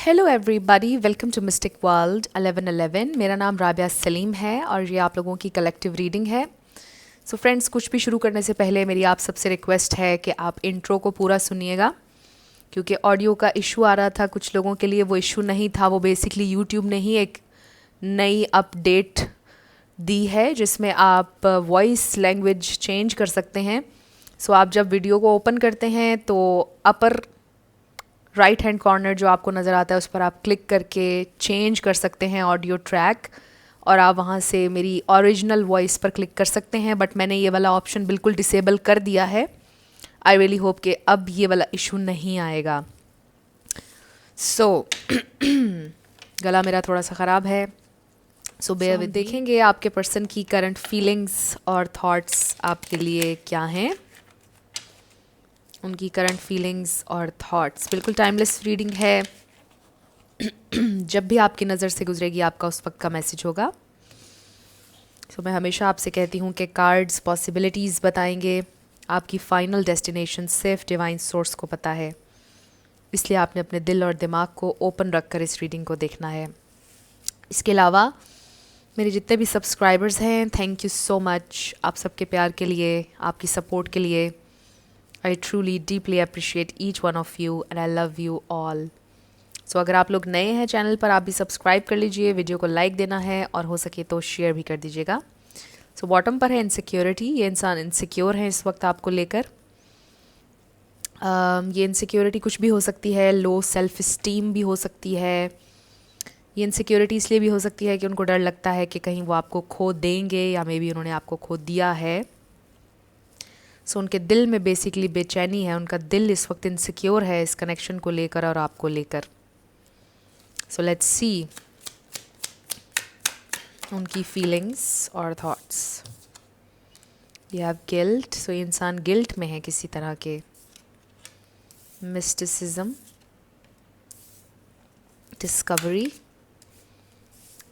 Hello everybody, welcome to mystic world 1111। मेरा नाम राबिया सलीम है और ये आप लोगों की कलेक्टिव रीडिंग है। सो फ्रेंड्स, कुछ भी शुरू करने से पहले मेरी आप सबसे रिक्वेस्ट है कि आप इंट्रो को पूरा सुनिएगा, क्योंकि ऑडियो का इशू आ रहा था कुछ लोगों के लिए। वो इशू नहीं था, वो बेसिकली यूट्यूब ने ही एक नई अपडेट दी है जिसमें आप वॉइस लैंग्वेज चेंज कर सकते हैं। सो आप जब वीडियो को ओपन करते हैं तो अपर राइट हैंड कॉर्नर जो आपको नज़र आता है उस पर आप क्लिक करके चेंज कर सकते हैं ऑडियो ट्रैक, और आप वहाँ से मेरी ओरिजिनल वॉइस पर क्लिक कर सकते हैं। बट मैंने ये वाला ऑप्शन बिल्कुल डिसेबल कर दिया है। आई रियली होप कि अब ये वाला इशू नहीं आएगा। सो गला मेरा थोड़ा सा ख़राब है, सो बेयर विद। देखेंगे आपके पर्सन की करंट फीलिंग्स और थॉट्स आपके लिए क्या हैं। उनकी करंट फीलिंग्स और थॉट्स बिल्कुल टाइमलेस रीडिंग है। जब भी आपकी नज़र से गुजरेगी आपका उस वक्त का मैसेज होगा। सो मैं हमेशा आपसे कहती हूँ कि कार्ड्स पॉसिबिलिटीज़ बताएंगे, आपकी फ़ाइनल डेस्टिनेशन सिर्फ डिवाइन सोर्स को पता है। इसलिए आपने अपने दिल और दिमाग को ओपन रख कर इस रीडिंग को देखना है। इसके अलावा मेरे जितने भी सब्सक्राइबर्स हैं, थैंक यू सो मच आप सबके प्यार के लिए, आपकी सपोर्ट के लिए। I truly deeply appreciate each one of you and I love you all. So अगर आप लोग नए हैं चैनल पर, आप भी सब्सक्राइब कर लीजिए, वीडियो को लाइक देना है और हो सके तो शेयर भी कर दीजिएगा। सो बॉटम पर है इनसिक्योरिटी। ये इंसान इनसिक्योर है इस वक्त आपको लेकर। ये इनसिक्योरिटी कुछ भी हो सकती है, लो सेल्फ इस्टीम भी हो सकती है। ये इनसिक्योरिटी इसलिए भी हो सकती है कि उनको डर लगता है कि कहीं वो आपको खो देंगे, या मे बी उन्होंने आपको खो दिया है। सो उनके दिल में बेसिकली बेचैनी है, उनका दिल इस वक्त इनसिक्योर है इस कनेक्शन को लेकर और आपको लेकर। सो लेट्स सी उनकी फीलिंग्स और thoughts. We have guilt. So ये इंसान गिल्ट में है किसी तरह के। Mysticism, discovery,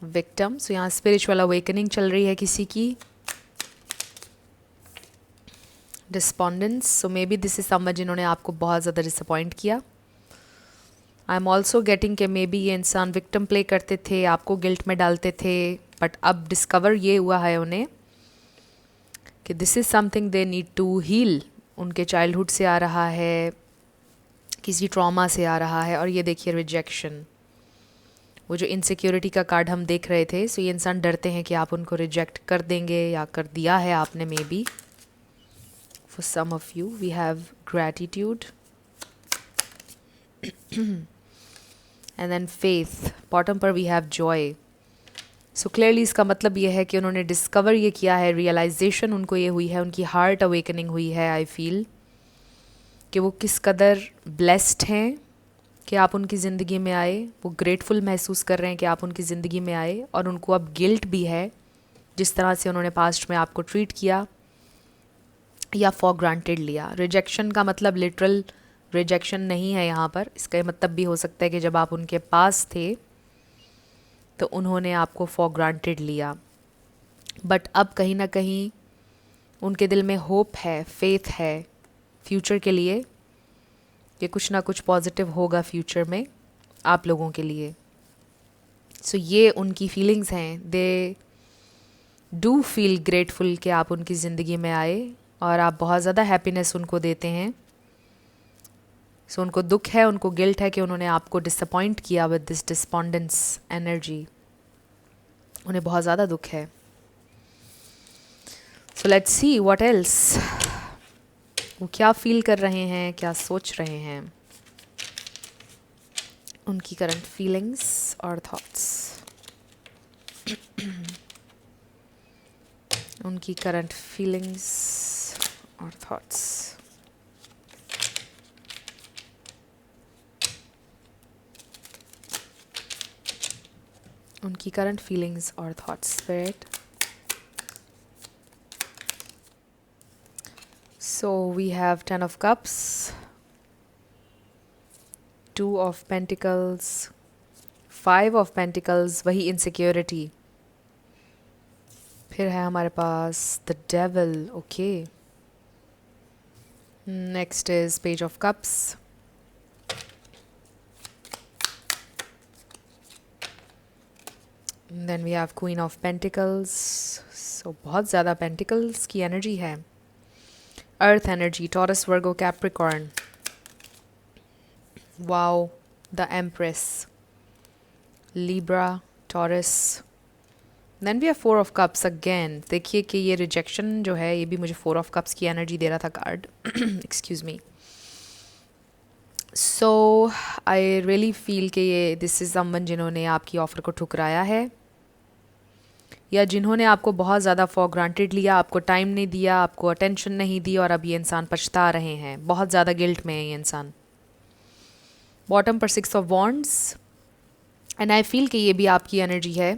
victim. सो यहाँ स्पिरिचुअल अवेकनिंग चल रही है किसी की। Despondence. So may be this is someone जिन्होंने आपको बहुत ज़्यादा डिसअपॉइंट किया। आई एम ऑल्सो गेटिंग कि मे बी ये इंसान विक्टिम प्ले करते थे, आपको गिल्ट में डालते थे, बट अब डिस्कवर ये हुआ है उन्हें कि this is something they need to heal. उनके चाइल्डहुड से आ रहा है, किसी ट्रॉमा से आ रहा है। और ये देखिए रिजेक्शन, वो जो इनसिक्योरिटी का कार्ड हम देख रहे थे। सो ये इंसान डरते हैं कि आप उनको रिजेक्ट कर देंगे या कर दिया है आपने may be. For some of you, we have gratitude and then faith. Bottom पर we have joy. So clearly इसका मतलब ये है कि उन्होंने डिस्कवर ये किया है, रियलाइजेशन उनको ये हुई है, उनकी हार्ट अवेकनिंग हुई है। आई फील कि वो किस कदर ब्लेस्ड हैं कि आप उनकी ज़िंदगी में आए। वो ग्रेटफुल महसूस कर रहे हैं कि आप उनकी ज़िंदगी में आए, और उनको अब गिल्ट भी है जिस तरह से उन्होंने पास्ट में आपको ट्रीट किया या फॉर ग्रांटेड लिया। रिजेक्शन का मतलब लिटरल रिजेक्शन नहीं है यहाँ पर। इसका मतलब भी हो सकता है कि जब आप उनके पास थे तो उन्होंने आपको फॉर ग्रांटेड लिया, बट अब कहीं ना कहीं उनके दिल में होप है, फेथ है फ्यूचर के लिए कि कुछ ना कुछ पॉजिटिव होगा फ्यूचर में आप लोगों के लिए। सो ये उनकी फीलिंग्स हैं। दे डू फील ग्रेटफुल कि आप उनकी ज़िंदगी में आए और आप बहुत ज़्यादा हैप्पीनेस उनको देते हैं। सो उनको दुख है, उनको गिल्ट है कि उन्होंने आपको डिसअपॉइंट किया विद दिस डिस्पॉन्डेंस एनर्जी। उन्हें बहुत ज़्यादा दुख है। So let's see what else. वो क्या फील कर रहे हैं, क्या सोच रहे हैं, उनकी करंट फीलिंग्स और थॉट्स। उनकी करंट फीलिंग्स और थॉट्स। उनकी करंट फीलिंग्स और thoughts. Spirit. So we have 10 of cups, 2 of pentacles, 5 of pentacles, वही इनसिक्योरिटी। फिर है हमारे पास the devil. Okay, next is page of cups, then we have queen of pentacles, so बहुत ज़्यादा पेंटिकल्स की एनर्जी है। Earth energy, Taurus, Virgo, Capricorn, wow, the empress, Libra, Taurus. Then we have four of cups again. देखिए कि ये rejection जो है ये भी मुझे फोर ऑफ कप्स की एनर्जी दे रहा था card. Excuse me. So I really feel कि ये दिस इज़ समवन जिन्होंने आपकी ऑफ़र को ठुकराया है, या जिन्होंने आपको बहुत ज़्यादा फॉर ग्रांटेड लिया, आपको टाइम नहीं दिया, आपको अटेंशन नहीं दी, और अब ये इंसान पछता रहे हैं, बहुत ज़्यादा गिल्ट में है ये इंसान। बॉटम पर 6 of wands, and I feel कि ये भी आपकी एनर्जी है।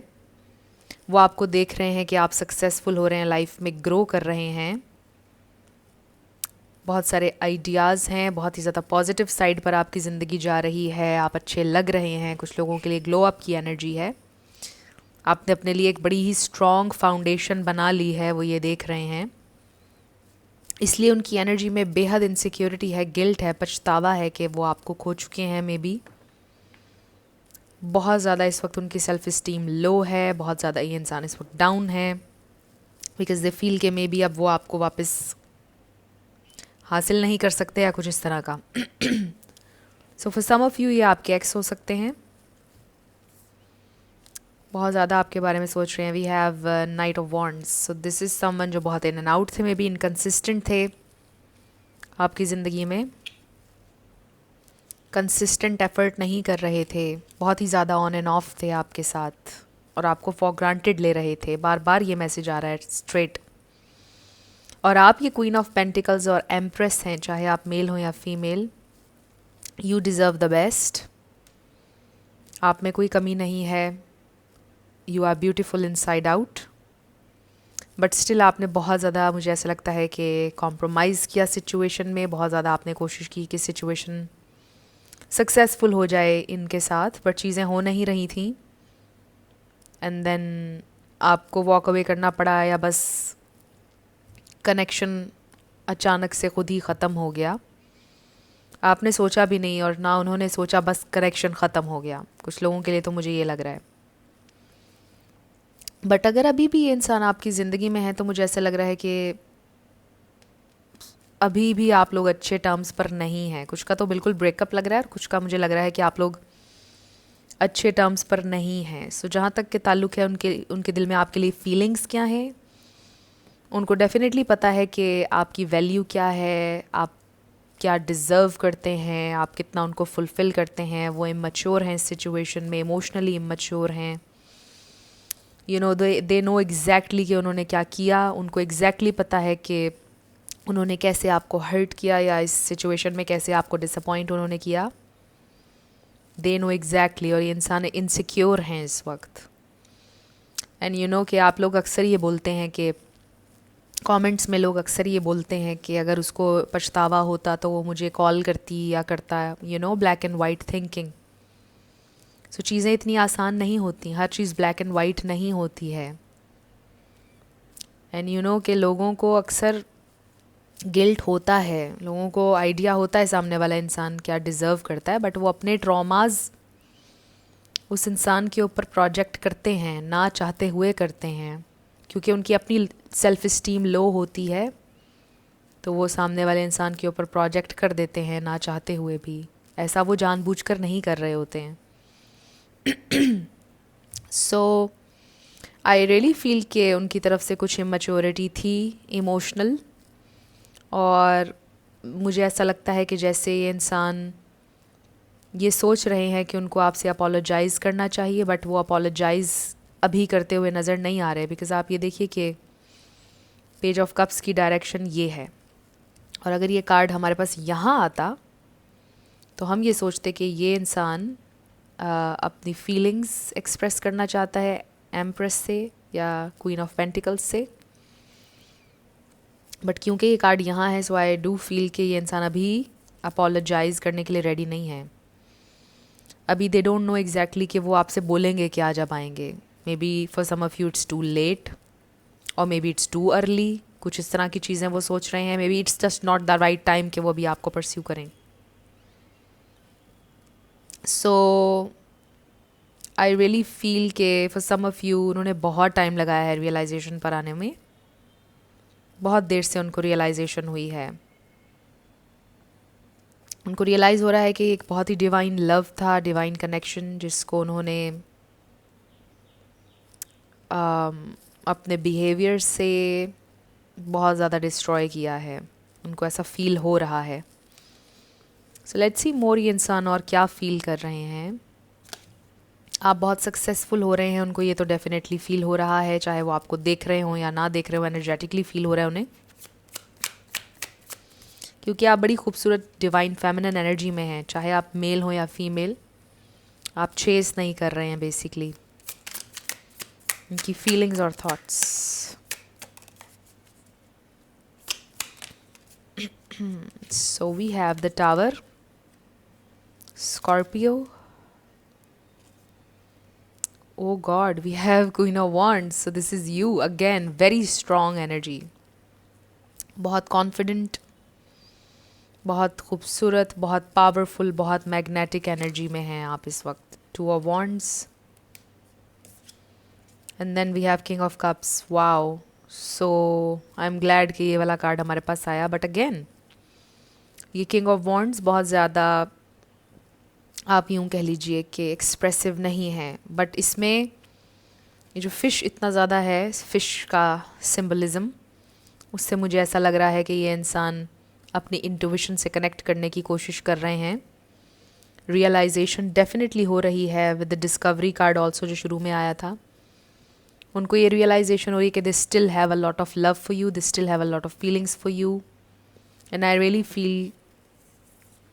वो आपको देख रहे हैं कि आप सक्सेसफुल हो रहे हैं, लाइफ में ग्रो कर रहे हैं, बहुत सारे आइडियाज़ हैं, बहुत ही ज़्यादा पॉजिटिव साइड पर आपकी ज़िंदगी जा रही है, आप अच्छे लग रहे हैं, कुछ लोगों के लिए ग्लो अप की एनर्जी है। आपने अपने लिए एक बड़ी ही स्ट्रॉन्ग फाउंडेशन बना ली है, वो ये देख रहे हैं, इसलिए उनकी एनर्जी में बेहद इनसिक्योरिटी है, गिल्ट है, पछतावा है कि वो आपको खो चुके हैं। मे बी बहुत ज़्यादा इस वक्त उनकी सेल्फ इस्टीम लो है, बहुत ज़्यादा ये इंसान इस वक्त डाउन है, बिकॉज दे फील के मे बी अब वो आपको वापस हासिल नहीं कर सकते, या कुछ इस तरह का। So for some of you ये आपके एक्स हो सकते हैं, बहुत ज़्यादा आपके बारे में सोच रहे हैं। We have knight of wands, so this is someone जो बहुत इन एंड आउट थे, मे बी इनकन्सिस्टेंट थे आपकी ज़िंदगी में, कंसिस्टेंट एफर्ट नहीं कर रहे थे, बहुत ही ज़्यादा ऑन एंड ऑफ थे आपके साथ, और आपको फॉर ग्रांटेड ले रहे थे। बार बार ये मैसेज आ रहा है स्ट्रेट। और आप ये क्वीन ऑफ पेंटिकल्स और एम्प्रेस हैं, चाहे आप मेल हो या female, you deserve the best. आप में कोई कमी नहीं है, you are beautiful inside out, but still आपने बहुत ज़्यादा, मुझे ऐसा लगता है कि कॉम्प्रोमाइज़ किया सिचुएशन में, बहुत ज़्यादा आपने कोशिश की कि सिचुएशन सक्सेसफुल हो जाए इनके साथ, बट चीज़ें हो नहीं रही थी, एंड देन आपको वॉक अवे करना पड़ा, या बस कनेक्शन अचानक से खुद ही ख़त्म हो गया। आपने सोचा भी नहीं और ना उन्होंने सोचा, बस कनेक्शन ख़त्म हो गया। कुछ लोगों के लिए तो मुझे ये लग रहा है। बट अगर अभी भी ये इंसान आपकी ज़िंदगी में है तो मुझे ऐसा लग रहा है कि अभी भी आप लोग अच्छे टर्म्स पर नहीं हैं। कुछ का तो बिल्कुल ब्रेकअप लग रहा है, और कुछ का मुझे लग रहा है कि आप लोग अच्छे टर्म्स पर नहीं हैं। सो जहाँ तक के ताल्लुक़ है, उनके दिल में आपके लिए फीलिंग्स क्या हैं, उनको डेफिनेटली पता है कि आपकी वैल्यू क्या है, आप क्या डिज़र्व करते हैं, आप कितना उनको फुलफ़िल करते हैं। वो इमैच्योर हैं इस सिचुएशन में, इमोशनली इमैच्योर हैं। You know they know exactly कि उन्होंने क्या किया, उनको एग्जैक्टली पता है कि उन्होंने कैसे आपको हर्ट किया, या इस सिचुएशन में कैसे आपको डिसअपॉइंट उन्होंने किया। दे नो एग्जैक्टली, और ये इंसान इनसिक्योर हैं इस वक्त। एंड यू नो कि आप लोग अक्सर ये बोलते हैं कि कमेंट्स में लोग अक्सर ये बोलते हैं कि अगर उसको पछतावा होता तो वो मुझे कॉल करती या करता, you know, black and white thinking. So चीज़ें इतनी आसान नहीं होती, हर चीज़ ब्लैक एंड वाइट नहीं होती है। एंड यू नो कि लोगों को अक्सर गिल्ट होता है, लोगों को आइडिया होता है सामने वाला इंसान क्या डिज़र्व करता है, बट वो अपने ट्रॉमाज उस इंसान के ऊपर प्रोजेक्ट करते हैं, ना चाहते हुए करते हैं, क्योंकि उनकी अपनी सेल्फ इस्टीम लो होती है, तो वो सामने वाले इंसान के ऊपर प्रोजेक्ट कर देते हैं ना चाहते हुए भी। ऐसा वो जानबूझकर नहीं कर रहे होते हैं। सो आई रियली फील कि उनकी तरफ से कुछ इमेच्योरिटी थी, इमोशनल, और मुझे ऐसा लगता है कि जैसे ये इंसान ये सोच रहे हैं कि उनको आपसे अपोलोजाइज़ करना चाहिए, बट वो अपोलोजाइज़ अभी करते हुए नज़र नहीं आ रहे। बिकॉज़ आप ये देखिए कि पेज ऑफ कप्स की डायरेक्शन ये है, और अगर ये कार्ड हमारे पास यहाँ आता तो हम ये सोचते कि ये इंसान अपनी फीलिंग्स एक्सप्रेस करना चाहता है एम्प्रेस से या क्वीन ऑफ पेंटिकल्स से, बट क्योंकि ये कार्ड यहाँ है, सो आई डू फील कि ये इंसान अभी अपोलोजाइज़ करने के लिए रेडी नहीं है। अभी दे डोंट नो एग्जैक्टली कि वो आपसे बोलेंगे क्या जब आएंगे। Maybe for some of you it's too late, और maybe it's too early, कुछ इस तरह की चीज़ें वो सोच रहे हैं। Maybe it's just not the right time कि वो अभी आपको परस्यू करें। सो आई रियली फील के फॉर सम ऑफ़ यू उन्होंने बहुत टाइम लगाया है रियलाइजेशन पर आने में, बहुत देर से उनको रियलाइजेशन हुई है। उनको रियलाइज़ हो रहा है कि एक बहुत ही डिवाइन लव था, डिवाइन कनेक्शन, जिसको उन्होंने अपने बिहेवियर से बहुत ज़्यादा डिस्ट्रॉय किया है। उनको ऐसा फील हो रहा है। सो लेट्स सी मोर ये इंसान और क्या फील कर रहे हैं। आप बहुत सक्सेसफुल हो रहे हैं, उनको ये तो डेफिनेटली फील हो रहा है, चाहे वो आपको देख रहे हो या ना देख रहे हो, एनर्जेटिकली फील हो रहा है उन्हें, क्योंकि आप बड़ी खूबसूरत डिवाइन फेमिनिन एनर्जी में हैं। चाहे आप मेल हो या फीमेल, आप चेस नहीं कर रहे हैं बेसिकली। उनकी फीलिंग्स और thoughts. So we have the tower, Scorpio, oh god, we have Queen of Wands, so this is you again, very strong energy, बहुत कॉन्फिडेंट, बहुत खूबसूरत, बहुत पावरफुल, बहुत मैग्नेटिक एनर्जी में हैं आप इस वक्त। Two of wands and then we have king of cups. Wow, so I am glad कि ये वाला कार्ड हमारे पास आया। बट अगेन ये किंग ऑफ वॉन्ड्स बहुत ज़्यादा, आप यूँ कह लीजिए कि एक्सप्रेसिव नहीं है, बट इसमें ये जो फ़िश इतना ज़्यादा है, फ़िश का सिंबलिज़म, उससे मुझे ऐसा लग रहा है कि ये इंसान अपनी इंट्यूशन से कनेक्ट करने की कोशिश कर रहे हैं। रियलाइजेशन डेफिनेटली हो रही है with the discovery card also, जो शुरू में आया था। उनको ये रियलाइजेशन हो रही है कि they still have a lot of love for you, they still have a lot of feelings for you, and I really feel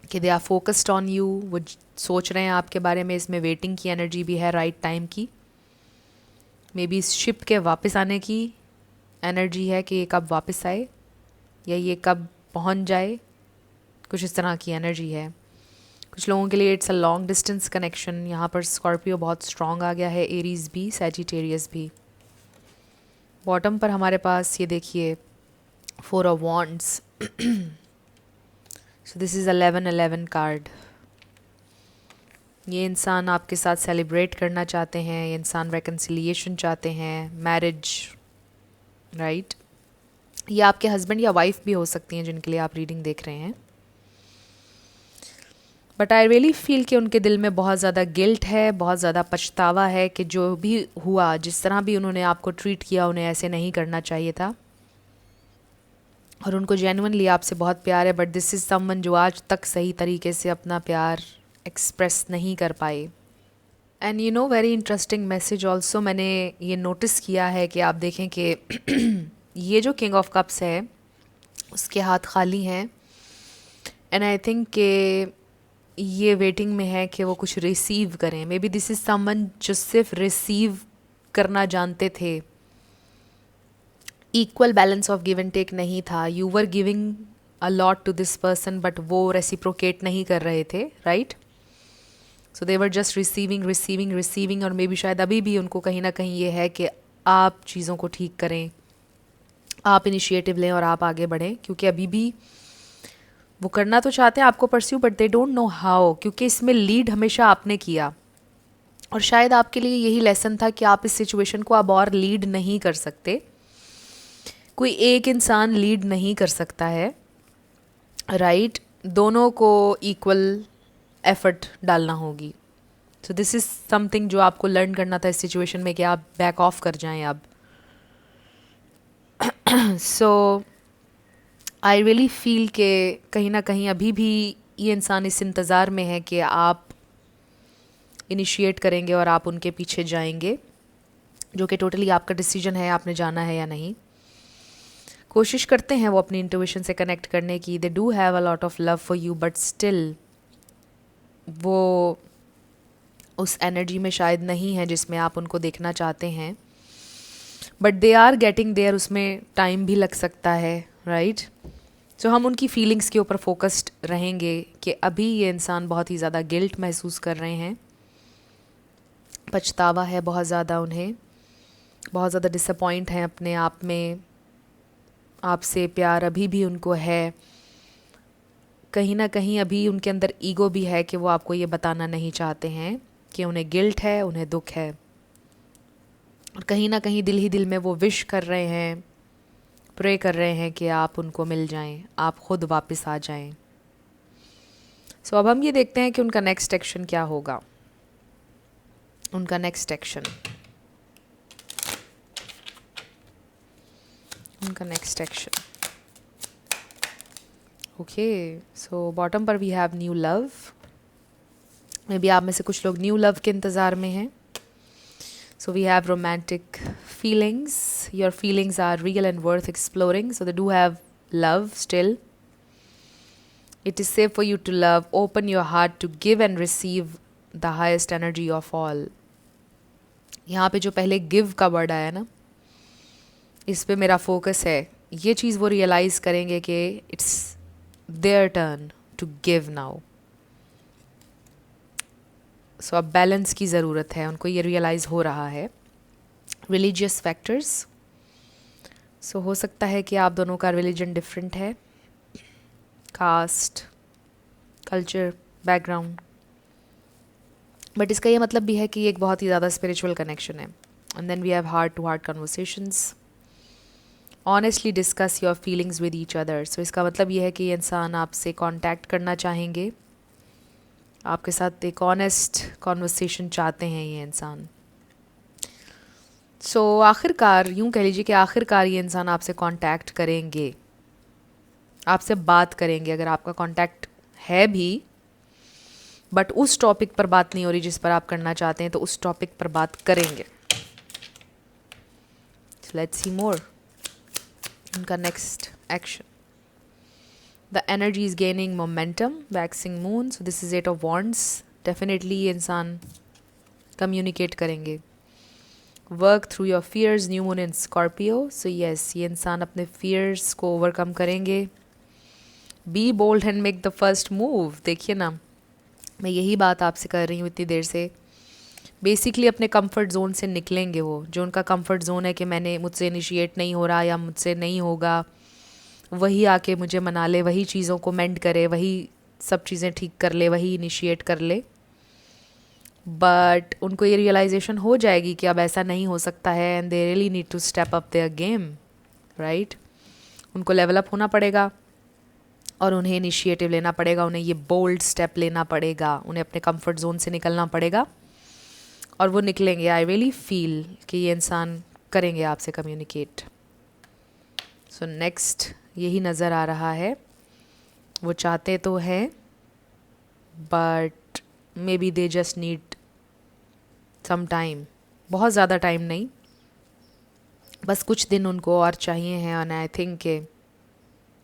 कि they are focused on you. वो सोच रहे हैं आपके बारे में। इसमें वेटिंग की एनर्जी भी है, राइट टाइम की। मे बी इस शिप के वापस आने की एनर्जी है कि ये कब वापस आए या ये कब पहुंच जाए, कुछ इस तरह की एनर्जी है। कुछ लोगों के लिए it's a long distance connection. यहाँ पर स्कॉर्पियो बहुत स्ट्रॉन्ग आ गया है, एरीज भी, सैजिटेरियस भी। बॉटम पर हमारे पास ये देखिए 4 of wands. So this is 11-11 card. ये इंसान आपके साथ सेलिब्रेट करना चाहते हैं, ये इंसान रेकन्सिलिएशन चाहते हैं, मैरिज, राइट। ये आपके हस्बैंड या वाइफ भी हो सकती हैं जिनके लिए आप रीडिंग देख रहे हैं। बट आई रियली फील कि उनके दिल में बहुत ज़्यादा गिल्ट है, बहुत ज़्यादा पछतावा है कि जो भी हुआ, जिस तरह भी उन्होंने आपको ट्रीट किया, उन्हें ऐसे नहीं करना चाहिए था। और उनको जेन्युइनली आपसे बहुत प्यार है, बट दिस इज़ समवन जो आज तक सही तरीके से अपना प्यार एक्सप्रेस नहीं कर पाए। And you know, very interesting message also मैंने ये नोटिस किया है कि आप देखें कि ये जो किंग ऑफ कप्स है उसके हाथ खाली हैं, एंड आई थिंक कि ये वेटिंग में है कि वो कुछ रिसीव करें। Maybe this is someone जो सिर्फ रिसीव करना जानते थे। Equal balance of give and take नहीं था। You were giving a lot to this person, but वो रेसिप्रोकेट नहीं कर रहे थे, राइट। So they were just receiving receiving receiving. और मे बी शायद अभी भी उनको कहीं ना कहीं ये है कि आप चीज़ों को ठीक करें, आप इनिशिएटिव लें और आप आगे बढ़ें, क्योंकि अभी भी वो करना तो चाहते हैं आपको pursue, but they don't know how, क्योंकि इसमें लीड हमेशा आपने किया। और शायद आपके लिए यही लेसन था कि आप इस सिचुएशन को अब और लीड नहीं कर सकते। कोई एक इंसान लीड नहीं कर सकता है, राइट। दोनों को इक्वल एफर्ट डालना होगी। सो दिस इज़ समथिंग जो आपको लर्न करना था इस सिचुएशन में, कि आप बैक ऑफ कर जाएं अब। सो आई रियली फील के कहीं ना कहीं अभी भी ये इंसान इस इंतज़ार में है कि आप इनिशिएट करेंगे और आप उनके पीछे जाएंगे, जो कि टोटली आपका डिसीजन है, आपने जाना है या नहीं। कोशिश करते हैं वो अपनी इंट्यूशन से कनेक्ट करने की। They do have a lot of love for you, but still वो उस एनर्जी में शायद नहीं है जिसमें आप उनको देखना चाहते हैं। But they are getting there, उसमें टाइम भी लग सकता है, राइट। सो हम उनकी फीलिंग्स के ऊपर फोकस्ड रहेंगे कि अभी ये इंसान बहुत ही ज़्यादा गिल्ट महसूस कर रहे हैं, पछतावा है बहुत ज़्यादा उन्हें, बहुत ज़्यादा डिसअपॉइंट हैं अपने आप में। आपसे प्यार अभी भी उनको है, कहीं ना कहीं अभी उनके अंदर ईगो भी है कि वो आपको ये बताना नहीं चाहते हैं कि उन्हें गिल्ट है, उन्हें दुख है, और कहीं ना कहीं दिल ही दिल में वो विश कर रहे हैं, प्रे कर रहे हैं कि आप उनको मिल जाएं, आप खुद वापस आ जाएं। सो अब हम ये देखते हैं कि उनका नेक्स्ट एक्शन क्या होगा। उनका नेक्स्ट एक्शन, उनका next action. Okay, so bottom पर we have new love. Maybe आप में से कुछ लोग न्यू लव के इंतज़ार में हैं। So we have romantic feelings. Your feelings are real and worth exploring. So they do have love still. It is safe for you to love. Open your heart to give and receive the highest energy of all. यहाँ पे जो पहले give का word आया ना, इस पे मेरा फोकस है। ये चीज़ वो रियलाइज़ करेंगे कि it's their turn to give now. सो अब बैलेंस की ज़रूरत है, उनको ये रियलाइज़ हो रहा है। रिलीजियस फैक्टर्स, सो हो सकता है कि आप दोनों का रिलीजन डिफरेंट है, कास्ट, कल्चर, बैकग्राउंड, बट इसका ये मतलब भी है कि ये एक बहुत ही ज़्यादा स्पिरिचुअल कनेक्शन है। And then we have heart to heart conversations. Honestly discuss your feelings with each other. So इसका मतलब ये है कि ये इंसान आपसे कॉन्टैक्ट करना चाहेंगे, आपके साथ एक ऑनेस्ट कॉन्वर्सेशन चाहते हैं ये इंसान। सो आखिरकार यूँ कह लीजिए कि आखिरकार ये इंसान आपसे कांटेक्ट करेंगे, आपसे बात करेंगे। अगर आपका कांटेक्ट है भी, बट उस टॉपिक पर बात नहीं हो रही जिस पर आप करना चाहते हैं, तो उस टॉपिक पर बात करेंगे। लेट्स सी मोर। उनका next action, the energy is gaining momentum, waxing moon, so this is 8 of wands. Definitely ये इंसान communicate करेंगे। work through your fears, new moon in Scorpio, so yes ये इंसान अपने fears को overcome करेंगे। be bold and make the first move। देखिए ना, मैं यही बात आपसे कर रही हूँ इतनी देर से। बेसिकली अपने कंफर्ट जोन से निकलेंगे वो, जो उनका कंफर्ट जोन है कि मुझसे इनिशिएट नहीं हो रहा या मुझसे नहीं होगा, वही आके मुझे मना ले, वही चीज़ों को मेंड करे, वही सब चीज़ें ठीक कर ले, वही इनिशिएट कर ले। बट उनको ये रियलाइजेशन हो जाएगी कि अब ऐसा नहीं हो सकता है, and they really need to step up their game, right. उनको लेवल अप होना पड़ेगा और उन्हें इनिशिएटिव लेना पड़ेगा, उन्हें ये बोल्ड स्टेप लेना पड़ेगा, उन्हें अपने कंफर्ट जोन से निकलना पड़ेगा, और वो निकलेंगे। आई रियली फील कि ये इंसान करेंगे आपसे कम्युनिकेट। सो नेक्स्ट यही नज़र आ रहा है। वो चाहते तो हैं, but maybe they just need some time, बहुत ज़्यादा टाइम नहीं, बस कुछ दिन उनको और चाहिए हैं। एंड आई थिंक के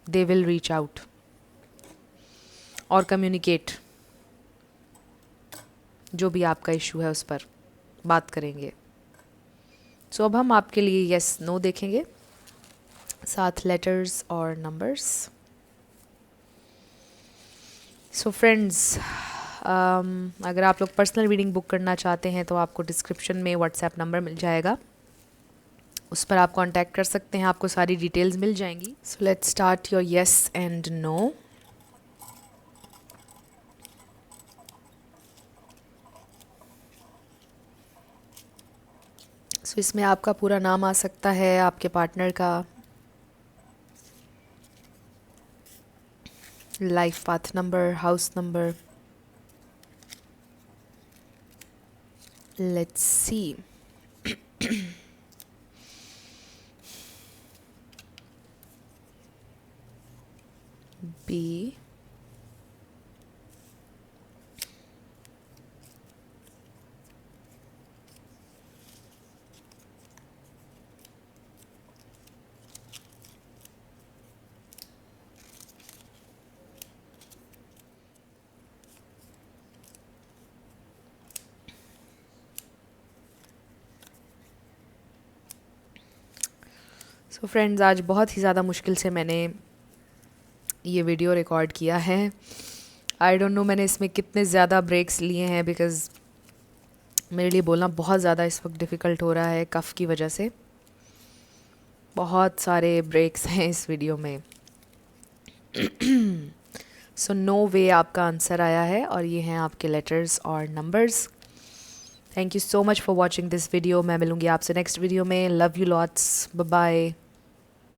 दे विल रीच आउट और कम्युनिकेट, जो भी आपका इशू है उस पर बात करेंगे। सो अब हम आपके लिए यस नो देखेंगे, 7 लेटर्स और नंबर्स। सो फ्रेंड्स, अगर आप लोग पर्सनल रीडिंग बुक करना चाहते हैं तो आपको डिस्क्रिप्शन में व्हाट्सएप नंबर मिल जाएगा, उस पर आप कांटेक्ट कर सकते हैं, आपको सारी डिटेल्स मिल जाएंगी। So let's start your yes and no. So इसमें आपका पूरा नाम आ सकता है, आपके पार्टनर का, life path number, house number. Let's see. B, so friends, आज बहुत ही ज़्यादा मुश्किल से मैंने ये वीडियो रिकॉर्ड किया है। आई डोंट नो मैंने इसमें कितने ज़्यादा ब्रेक्स लिए हैं, बिकॉज़ मेरे लिए बोलना बहुत ज़्यादा इस वक्त डिफ़िकल्ट हो रहा है कफ़ की वजह से। बहुत सारे ब्रेक्स हैं इस वीडियो में। सो नो वे आपका आंसर आया है, और ये हैं आपके लेटर्स और numbers. Thank you so much for watching this video. मैं मिलूंगी आपसे नेक्स्ट वीडियो में। Love you lots, bye bye.